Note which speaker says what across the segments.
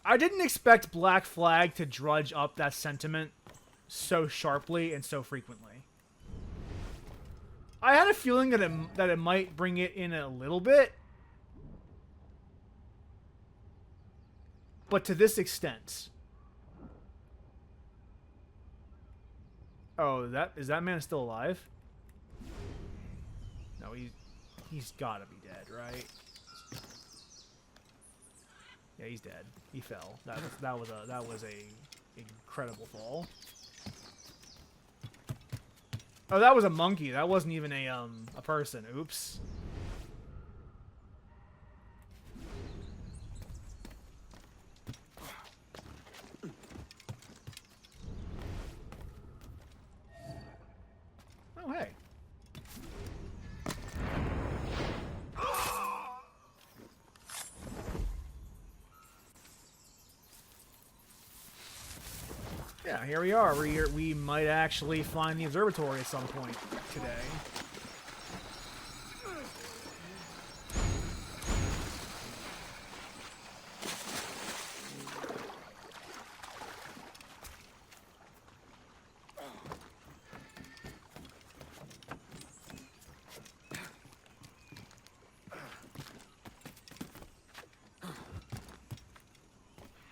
Speaker 1: I didn't expect Black Flag to drudge up that sentiment so sharply and so frequently. I had a feeling that it might bring it in a little bit, but to this extent. Oh, is that man still alive? No, he's gotta be dead, right? Yeah, he's dead. He fell. That was a incredible fall. Oh, that was a monkey. That wasn't even a person. Oops. Oh, hey. Yeah, here we are. We might actually find the observatory at some point today.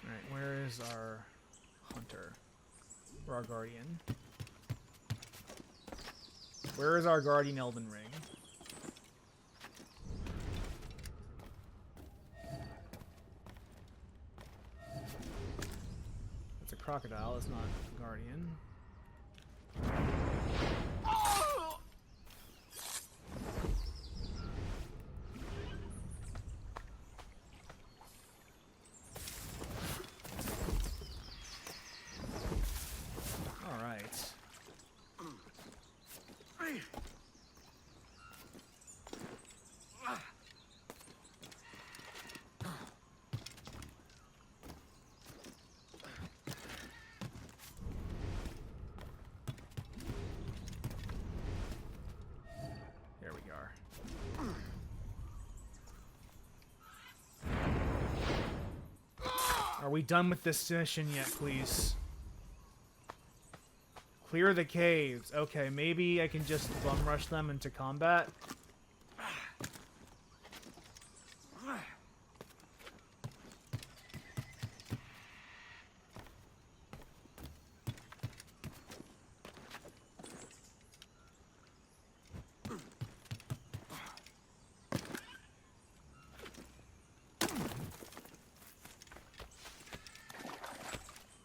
Speaker 1: Alright, where is our hunter? Or our guardian? Where is our guardian Elden Ring? It's a crocodile, it's not guardian. Alright. There we are. Are we done with this mission yet, please? Clear the caves. Okay, maybe I can just bum rush them into combat.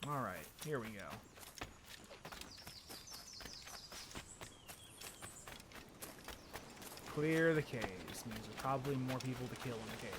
Speaker 1: Alright, here we go. Clear the caves. Means there's probably more people to kill in the cave.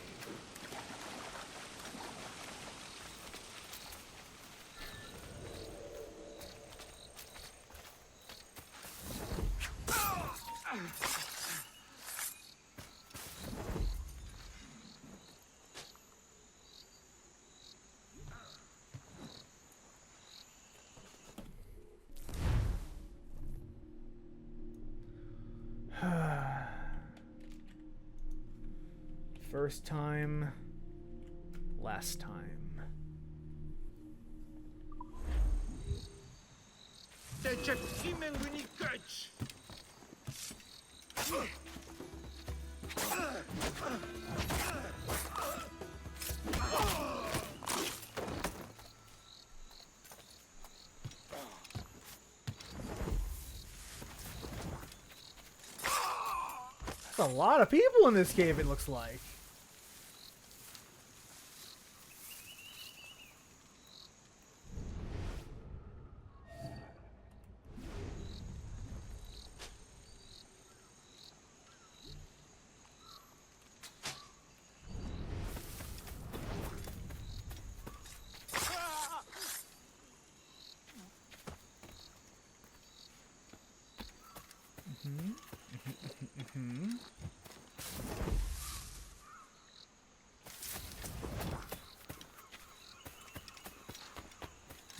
Speaker 1: First time, last time. That's a lot of people in this cave, it looks like.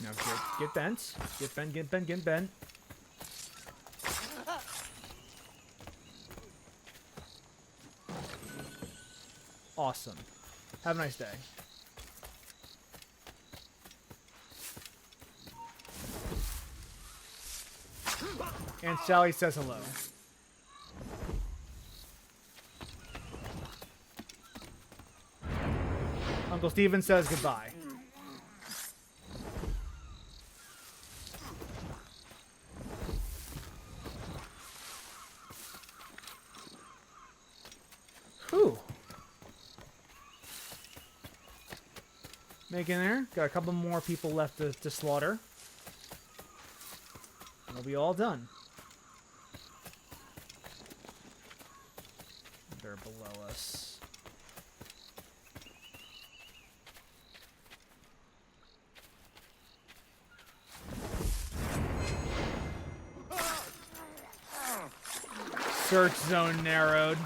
Speaker 1: Now get bent. Get bent, get bent, get bent. Awesome. Have a nice day. And Sally says hello. Uncle Steven says goodbye. Whew. Making there. Got a couple more people left to slaughter. And we'll be all done. They're below us. Search zone narrowed.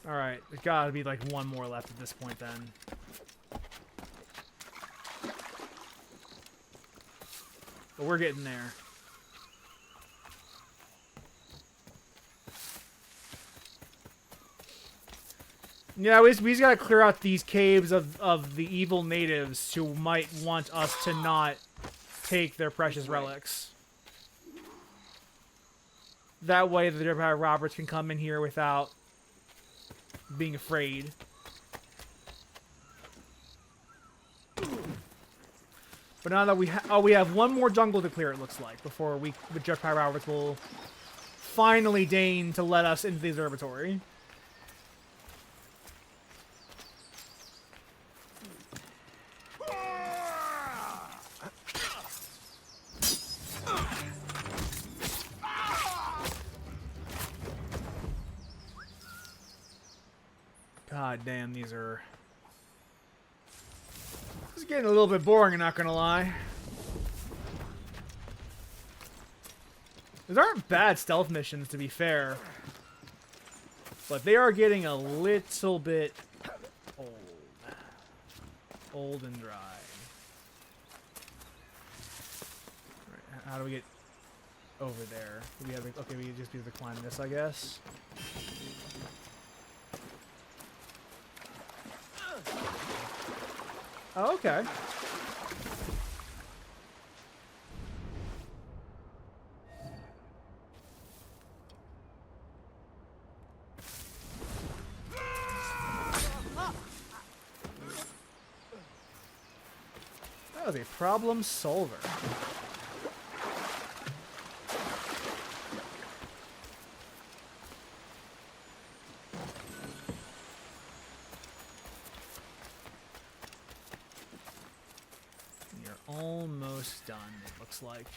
Speaker 1: Alright, there's gotta be like one more left at this point then. But we're getting there. Yeah, we just gotta clear out these caves of the evil natives who might want us to not take their precious relics. That way the Empire Roberts can come in here without being afraid. But now that we have one more jungle to clear, it looks like, before the Empire Roberts will finally deign to let us into the observatory. God damn, these are... This is getting a little bit boring, I'm not gonna lie. These aren't bad stealth missions, to be fair. But they are getting a little bit old. Old and dry. Alright, how do we get over there? Do we have to, okay, we just have to climb this, I guess. Oh, okay. That was a problem solver. Almost done, it looks like.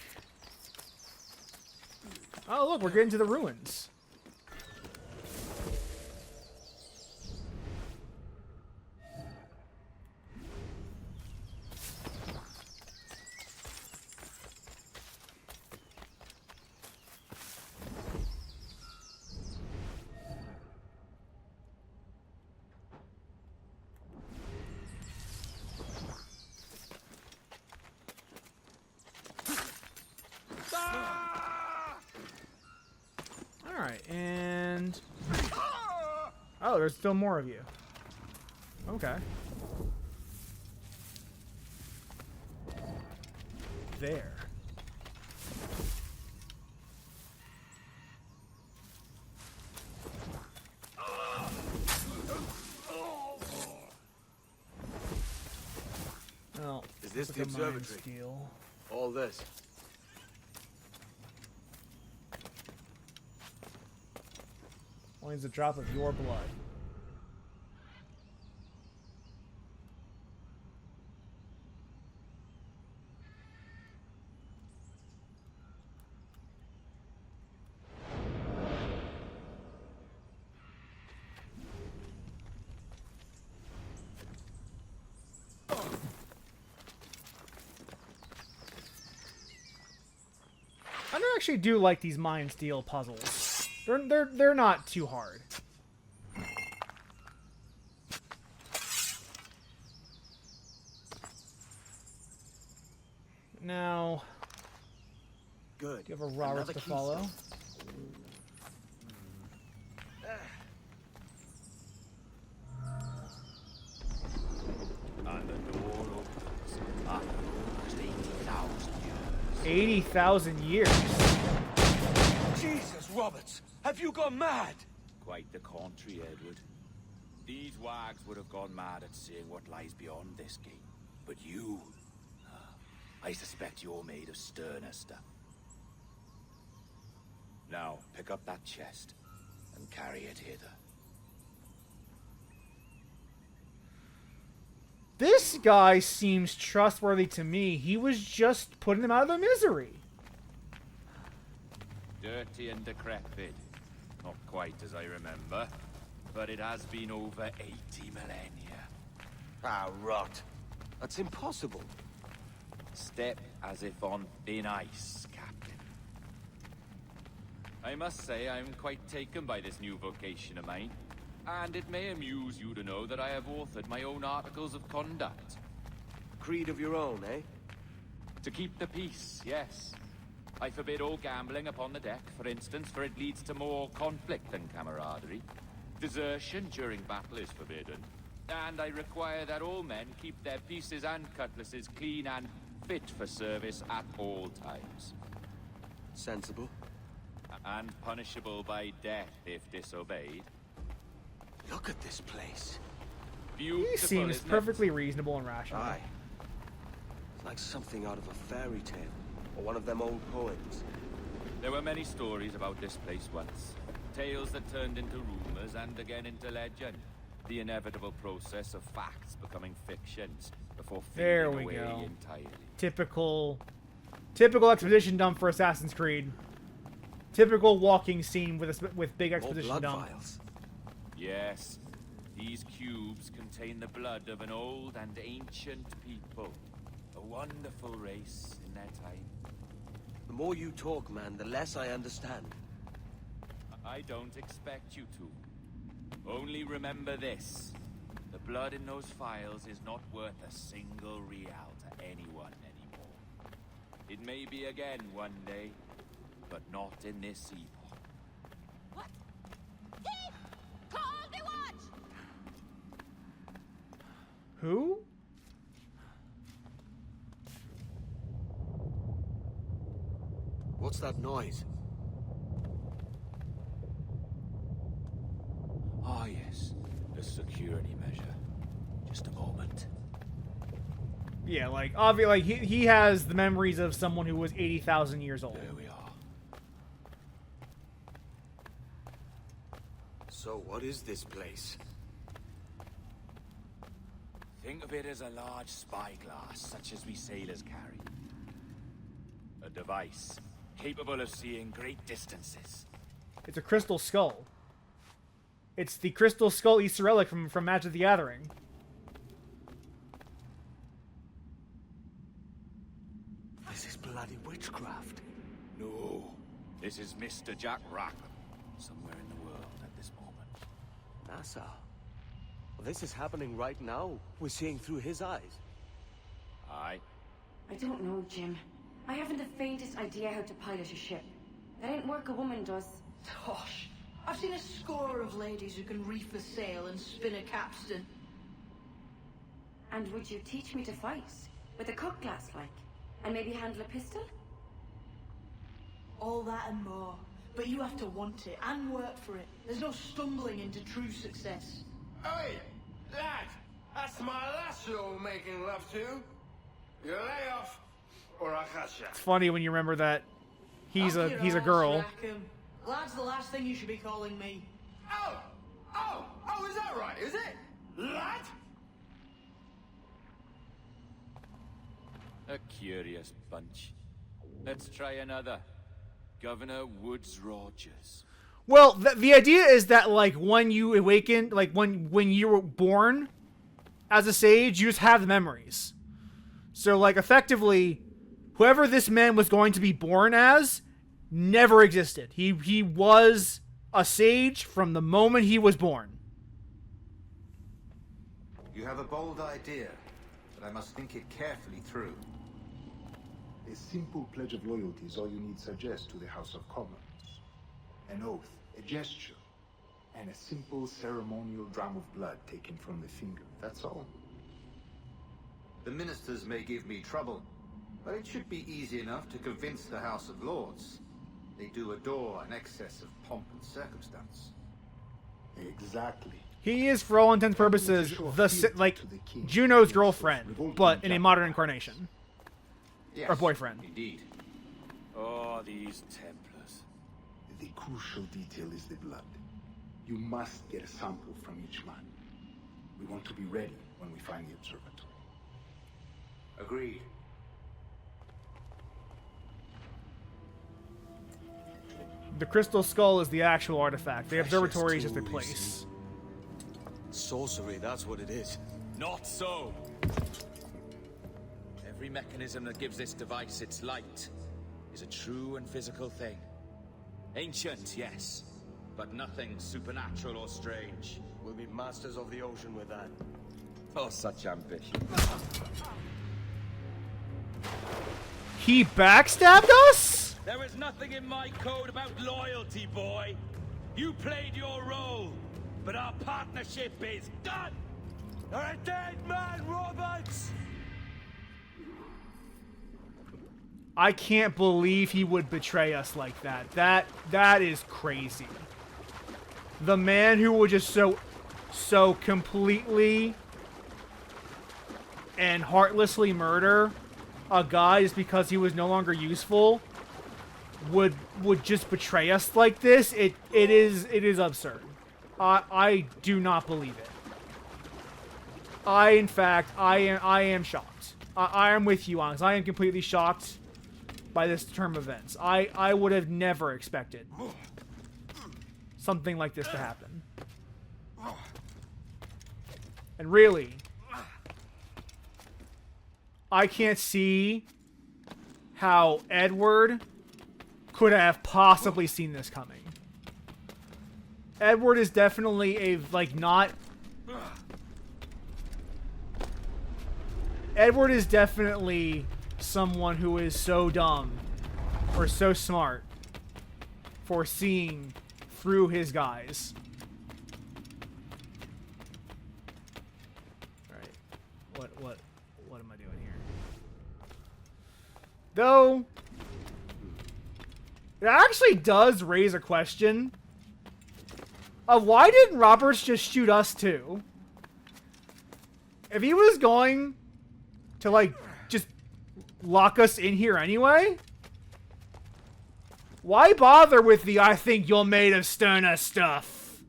Speaker 1: Oh, look, we're getting to the ruins. Alright, and... Oh, there's still more of you. Okay. There. Well,
Speaker 2: is this the
Speaker 1: like a mine
Speaker 2: observatory?
Speaker 1: steal.
Speaker 2: All this.
Speaker 1: Only needs a drop of your blood. I actually do like these mine steal puzzles. They're not too hard. Now,
Speaker 2: Good.
Speaker 1: do you have a Roberts
Speaker 2: Another
Speaker 1: to
Speaker 2: key
Speaker 1: follow?
Speaker 2: stone.
Speaker 3: And the door opens after almost 80,000 years.
Speaker 1: 80,000 years.
Speaker 2: Jesus, Roberts! Have you gone mad?
Speaker 3: Quite the contrary, Edward. These wags would have gone mad at seeing what lies beyond this gate. But you... I suspect you're made of sterner stuff. Now, pick up that chest and carry it hither.
Speaker 1: This guy seems trustworthy to me. He was just putting them out of their misery.
Speaker 3: Dirty and decrepit. Not quite as I remember, but it has been over 80 millennia.
Speaker 2: Ah, rot. That's impossible.
Speaker 3: Step as if on thin ice, Captain. I must say I'm quite taken by this new vocation of mine, and it may amuse you to know that I have authored my own articles of conduct.
Speaker 2: Creed of your own, eh?
Speaker 3: To keep the peace, yes. I forbid all gambling upon the deck, for instance, for it leads to more conflict than camaraderie. Desertion during battle is forbidden. And I require that all men keep their pieces and cutlasses clean and fit for service at all times.
Speaker 2: Sensible.
Speaker 3: And punishable by death if disobeyed.
Speaker 2: Look at this place.
Speaker 3: Beautiful,
Speaker 1: He seems
Speaker 3: isn't it?
Speaker 1: perfectly reasonable and rational.
Speaker 2: Aye. It's like something out of a fairy tale, or one of them old poems.
Speaker 3: There were many stories about this place once. Tales that turned into rumors and again into legend. The inevitable process of facts becoming fictions before
Speaker 1: There
Speaker 3: fading
Speaker 1: we
Speaker 3: away
Speaker 1: go.
Speaker 3: entirely.
Speaker 1: Typical exposition dump for Assassin's Creed. Typical walking scene with big
Speaker 2: More
Speaker 1: exposition
Speaker 2: blood
Speaker 1: dump.
Speaker 2: vials.
Speaker 3: Yes, these cubes contain the blood of an old and ancient people. A wonderful race in their time.
Speaker 2: The more you talk, man, the less I understand.
Speaker 3: I don't expect you to. Only remember this. The blood in those files is not worth a single real to anyone anymore. It may be again one day, but not in this epoch.
Speaker 4: What? Keep! Call the watch!
Speaker 1: Who?
Speaker 2: What's that noise?
Speaker 3: Ah, yes. The security measure. Just a moment.
Speaker 1: Yeah, like obviously, like he has the memories of someone who was 80,000 years old.
Speaker 3: There we are.
Speaker 2: So what is this place?
Speaker 3: Think of it as a large spyglass, such as we sailors carry. A device capable of seeing great distances.
Speaker 1: It's a crystal skull. It's the crystal skull Easter relic from Magic the Gathering.
Speaker 2: This is bloody witchcraft.
Speaker 3: No, this is Mr. Jack Rackham, somewhere in the world at this moment.
Speaker 2: NASA. Well, this is happening right now. We're seeing through his eyes.
Speaker 3: Aye.
Speaker 4: I don't know, Jim. I haven't the faintest idea how to pilot a ship. That ain't work a woman does.
Speaker 5: Tosh. I've seen a score of ladies who can reef a sail and spin a capstan.
Speaker 4: And would you teach me to fight? With a cutlass, like? And maybe handle a pistol?
Speaker 5: All that and more. But you have to want it and work for it. There's no stumbling into true success.
Speaker 6: Hey, lad, that's my lass you're making love to. You lay off, or I'll catch ya.
Speaker 1: It's funny when you remember that he's
Speaker 5: Up
Speaker 1: a
Speaker 5: your arse,
Speaker 1: girl.
Speaker 5: Rackham. Lad's the last thing you should be calling me.
Speaker 6: Oh, is that right, is it? Lad?
Speaker 3: A curious bunch. Let's try another. Governor Woods Rogers.
Speaker 1: Well, the idea is that like when you awaken, like when you were born as a sage, you just have the memories. So like effectively, whoever this man was going to be born as never existed. He was a sage from the moment he was born.
Speaker 7: You have a bold idea, but I must think it carefully through.
Speaker 8: A simple pledge of loyalty is all you need suggest to the House of Commons. An oath, a gesture, and a simple ceremonial dram of blood taken from the finger. That's all.
Speaker 7: The ministers may give me trouble, but it should be easy enough to convince the House of Lords. They do adore an excess of pomp and circumstance.
Speaker 8: Exactly.
Speaker 1: He is, for all intents and purposes, Juno's girlfriend, but in a modern incarnation.
Speaker 7: Yes,
Speaker 1: Or boyfriend.
Speaker 7: Indeed.
Speaker 3: Oh, these Templars.
Speaker 8: The crucial detail is the blood. You must get a sample from each man. We want to be ready when we find the observatory.
Speaker 7: Agreed.
Speaker 1: The Crystal Skull is the actual artifact. The observatory is just a
Speaker 2: tools.
Speaker 1: place.
Speaker 2: Sorcery, that's what it is.
Speaker 3: Not so. Every mechanism that gives this device its light is a true and physical thing. Ancient, yes, but nothing supernatural or strange.
Speaker 2: We'll be masters of the ocean with that.
Speaker 3: Oh, such ambition.
Speaker 1: He backstabbed us?
Speaker 3: There is nothing in my code about loyalty, boy. You played your role, but our partnership is done.
Speaker 2: You're a dead man, Roberts!
Speaker 1: I can't believe he would betray us like that. That is crazy. The man who would just so completely and heartlessly murder a guy just because he was no longer useful would just betray us like this. It is absurd. I do not believe it. I am shocked. I am with you, Onyx. I am completely shocked by this turn of events. I would have never expected something like this to happen. And really, I can't see how Edward could have possibly seen this coming. Edward is definitely Edward is definitely someone who is so dumb or so smart for seeing through his guys. Alright. What am I doing here? Though it actually does raise a question of why didn't Roberts just shoot us too? If he was going to just lock us in here anyway, why bother with the "I think you're made of sterner stuff"?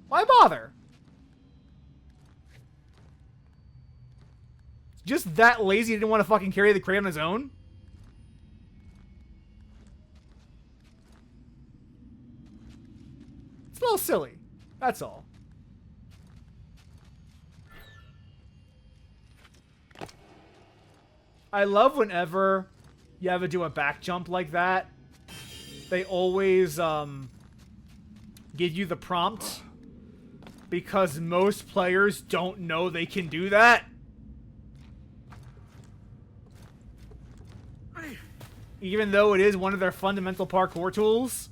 Speaker 1: Why bother? Just that lazy, he didn't want to fucking carry the crate on his own? It's a little silly. That's all. I love whenever you have to do a back jump like that. They always give you the prompt because most players don't know they can do that. Even though it is one of their fundamental parkour tools.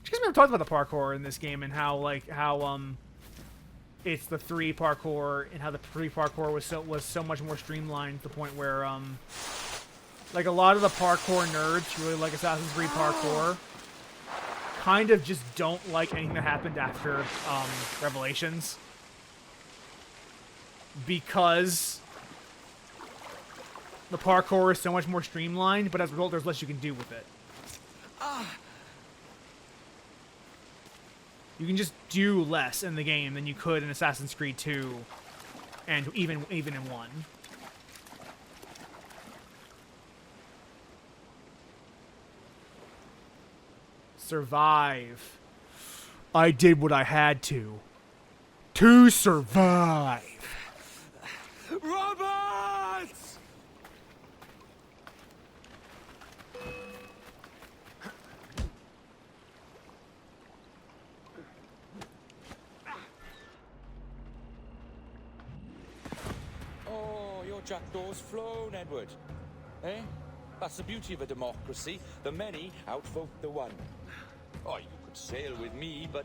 Speaker 1: Because we never talked about the parkour in this game and how it's the 3 parkour and how the 3 parkour was so much more streamlined to the point where a lot of the parkour nerds who really like Assassin's Creed parkour kind of just don't like anything that happened after Revelations. Because the parkour is so much more streamlined, but as a result, there's less you can do with it. You can just do less in the game than you could in Assassin's Creed 2, and even in 1. Survive. I did what I had to survive.
Speaker 2: Roberts!
Speaker 3: Oh, you're
Speaker 9: jackdaws flown, Edward. Eh? That's the beauty of a democracy. The many outvote the one. Oh, you could sail with me, but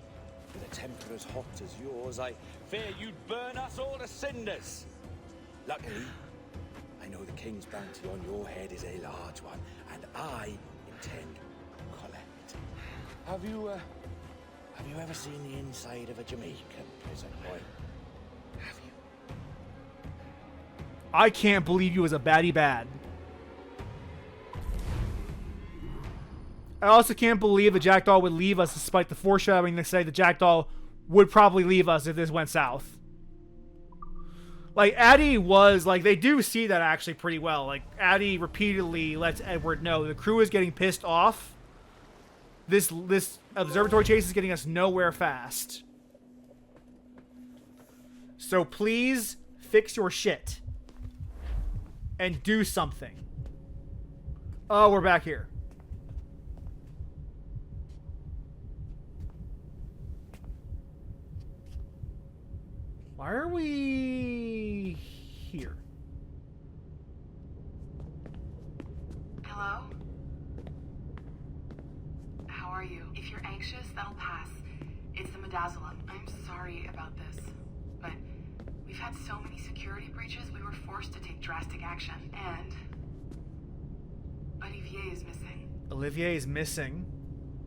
Speaker 9: with a temper as hot as yours, I fear you'd burn us all to cinders. Luckily, I know the king's bounty on your head is a large one, and I intend to collect. Have you ever seen the inside of a Jamaican prison, boy? Have you?
Speaker 1: I can't believe you was a baddie bad. I also can't believe the Jackdaw would leave us despite the foreshadowing to say the Jackdaw would probably leave us if this went south. Like, Addie was, like, they do see that actually pretty well. Like, Addie repeatedly lets Edward know the crew is getting pissed off. This observatory chase is getting us nowhere fast. So please fix your shit. And do something. Oh, we're back here. Why are we here?
Speaker 10: Hello? How are you? If you're anxious, that'll pass. It's the Midazolam. I'm sorry about this, but we've had so many security breaches, we were forced to take drastic action, and Olivier is missing.
Speaker 1: Olivier is missing.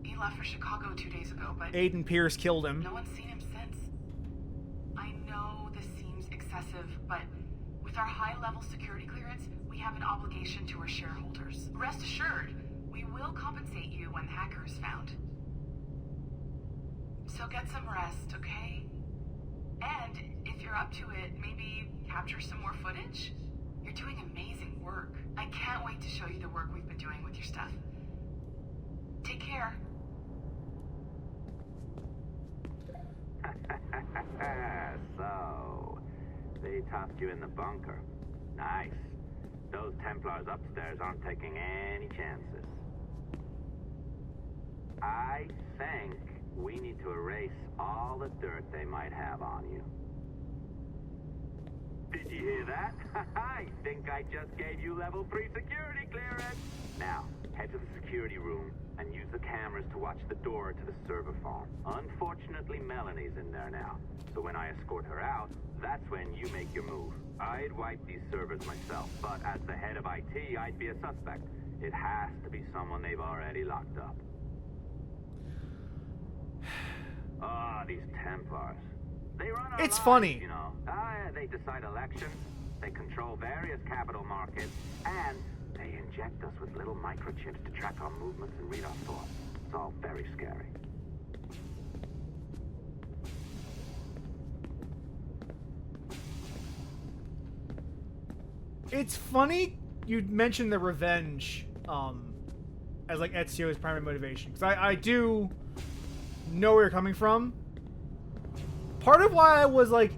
Speaker 10: He left for Chicago 2 days ago, but
Speaker 1: Aiden Pierce killed him.
Speaker 10: no one's seen him since. I know this seems excessive, but with our high-level security clearance, we have an obligation to our shareholders. Rest assured, we will compensate you when the hacker is found. So get some rest, okay? And if you're up to it, maybe capture some more footage? You're doing amazing work. I can't wait to show you the work we've been doing with your stuff. Take care.
Speaker 11: So, they tossed you in the bunker. Nice. Those Templars upstairs aren't taking any chances. I think we need to erase all the dirt they might have on you. Did you hear that? I think I just gave you level 3 security clearance. Now, head to the security room and use the cameras to watch the door to the server farm. Unfortunately, Melanie's in there now. So when I escort her out, that's when you make your move. I'd wipe these servers myself, but as the head of IT, I'd be a suspect. It has to be someone they've already locked up. Ah, these Templars. They run our
Speaker 1: It's
Speaker 11: lives,
Speaker 1: funny.
Speaker 11: you know. They decide elections, they control various capital markets, and they inject us with little microchips to track our movements and read our thoughts. It's all very scary.
Speaker 1: It's funny you mentioned the revenge as like Ezio's primary motivation, because I do know where you're coming from. Part of why I was like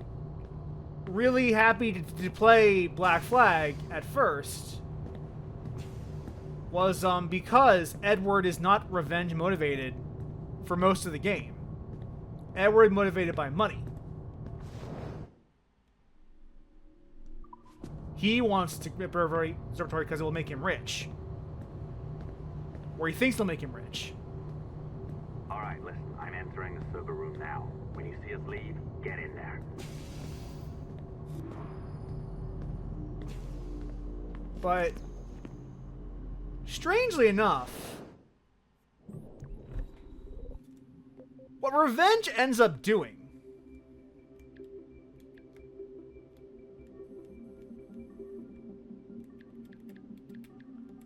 Speaker 1: really happy to play Black Flag at first was because Edward is not revenge motivated for most of the game. Edward is motivated by money. He wants to get observatory because it will make him rich. Or he thinks it'll make him rich.
Speaker 11: Alright, listen, I'm entering the server room now. When you see us leave, get in there.
Speaker 1: But strangely enough, what revenge ends up doing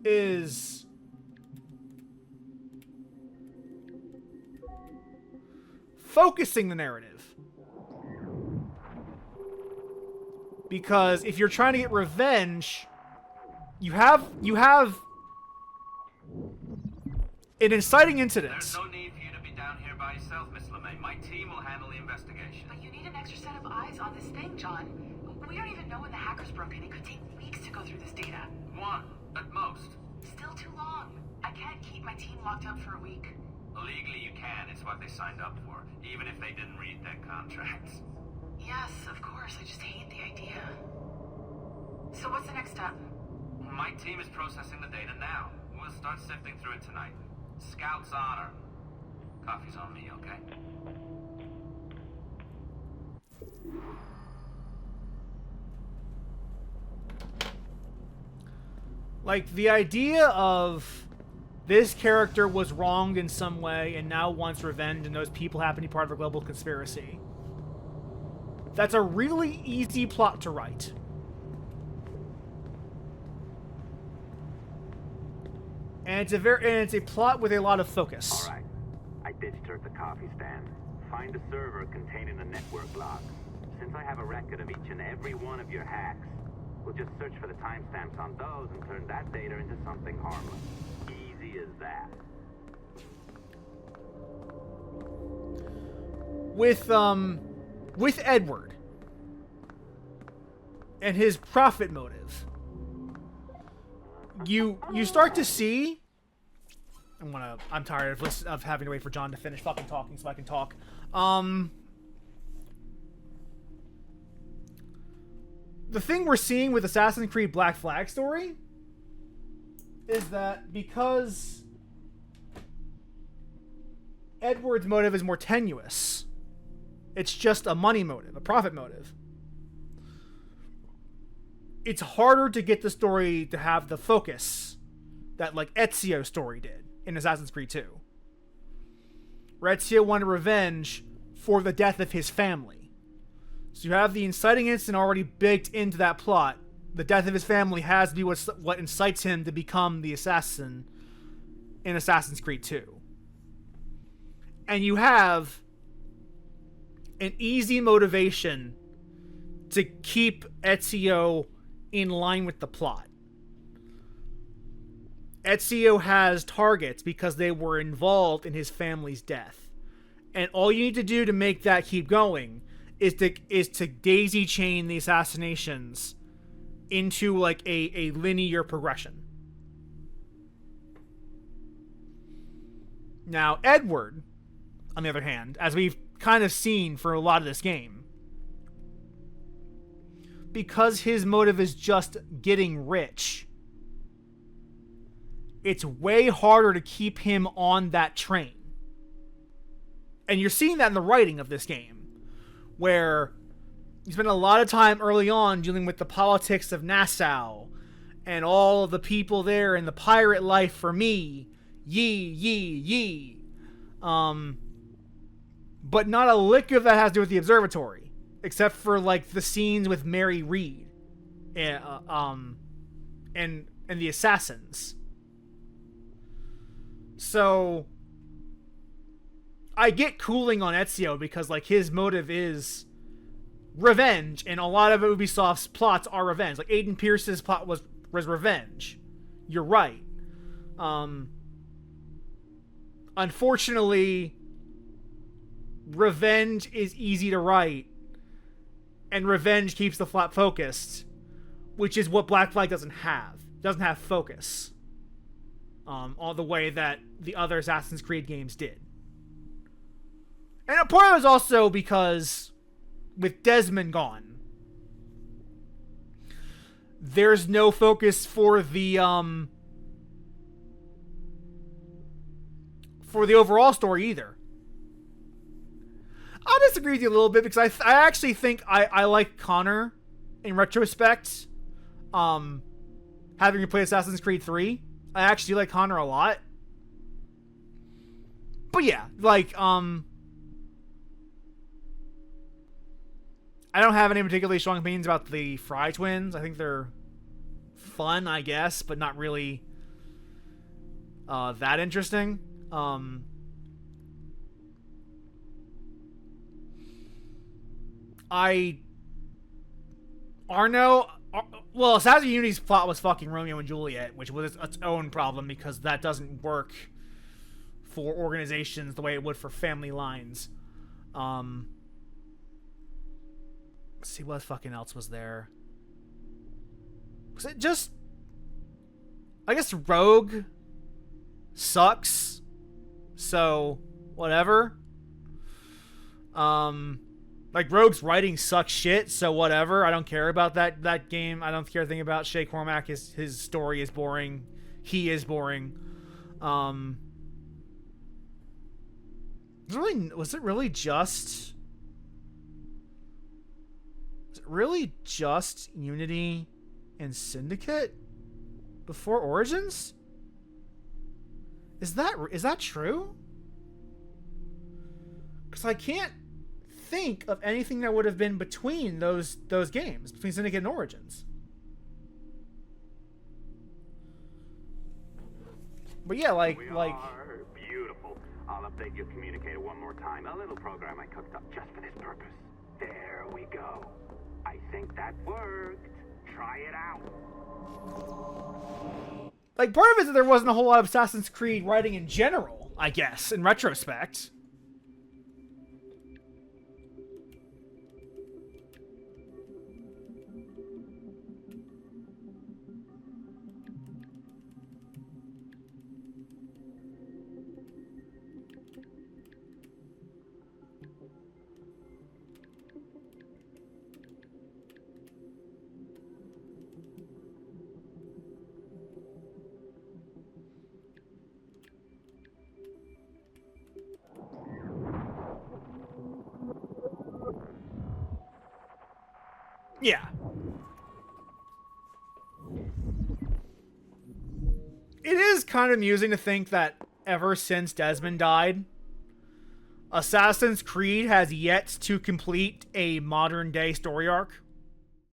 Speaker 1: is focusing the narrative. Because if you're trying to get revenge, you have an inciting incident.
Speaker 12: There's no need for you to be down here by yourself, Miss LeMay. My team will handle the investigation.
Speaker 10: But you need an extra set of eyes on this thing, John. We don't even know when the hackers broke in. It could take weeks to go through this data.
Speaker 12: One, at most.
Speaker 10: Still too long. I can't keep my team locked up for a week.
Speaker 12: Legally you can, it's what they signed up for, even if they didn't read their contracts.
Speaker 10: Yes, of course. I just hate the idea. So what's the next step?
Speaker 12: My team is processing the data now. We'll start sifting through it tonight. Scout's honor. Coffee's on me, okay?
Speaker 1: Like, the idea of this character was wronged in some way and now wants revenge, and those people happen to be part of a global conspiracy. That's a really easy plot to write. And it's a plot with a lot of focus.
Speaker 11: All right. I ditched her at the coffee stand. Find a server containing the network log. Since I have a record of each and every one of your hacks, we'll just search for the timestamps on those and turn that data into something harmless. Easy as that.
Speaker 1: With Edward and his profit motive, you start to see. I'm tired of having to wait for John to finish fucking talking so I can talk. The thing we're seeing with Assassin's Creed Black Flag story is that because Edward's motive is more tenuous, it's just a money motive, a profit motive. It's harder to get the story to have the focus that, like, Ezio's story did in Assassin's Creed 2. Where Ezio wanted revenge for the death of his family. So you have the inciting incident already baked into that plot. The death of his family has to be what incites him to become the assassin in Assassin's Creed 2. And you have an easy motivation to keep Ezio in line with the plot. Ezio has targets because they were involved in his family's death. And all you need to do to make that keep going is to daisy chain the assassinations into, like, a linear progression. Now, Edward, on the other hand, as we've kind of seen for a lot of this game, because his motive is just getting rich, it's way harder to keep him on that train. And you're seeing that in the writing of this game, where you spend a lot of time early on dealing with the politics of Nassau and all of the people there and the pirate life for me, ye. But not a lick of that has to do with the observatory, except for, like, the scenes with Mary Reed and the assassins. So I get cooling on Ezio because, like, his motive is revenge, and a lot of Ubisoft's plots are revenge. Like, Aiden Pierce's plot was revenge. You're right. Unfortunately, revenge is easy to write, and revenge keeps the plot focused, which is what Black Flag doesn't have. It doesn't have focus. All the way that the other Assassin's Creed games did. And a part of it is also because with Desmond gone, there's no focus for the overall story either. I'll disagree with you a little bit because I actually think I like Connor in retrospect. Having replayed Assassin's Creed 3, I actually like Connor a lot. But yeah, like, I don't have any particularly strong opinions about the Fry twins. I think they're fun, I guess, but not really that interesting. Assassin's Unity's plot was fucking Romeo and Juliet, which was its own problem because that doesn't work for organizations the way it would for family lines. Let's see what fucking else was there. Was it just... I guess Rogue sucks. So, whatever. Like, Rogue's writing sucks shit, so whatever. I don't care about that game. I don't care anything about Shay Cormac. His story is boring. He is boring. Was it really just Unity and Syndicate before Origins? Is that true? Because I can't think of anything that would have been between those games, between Syndicate and Origins. But yeah, like
Speaker 11: beautiful. I'll update your communicator one more time. A little program I cooked up just for this purpose. There we go. I think that worked. Try it out.
Speaker 1: Like, part of it is that there wasn't a whole lot of Assassin's Creed writing in general, I guess, in retrospect. Yeah. It is kind of amusing to think that ever since Desmond died, Assassin's Creed has yet to complete a modern day story arc.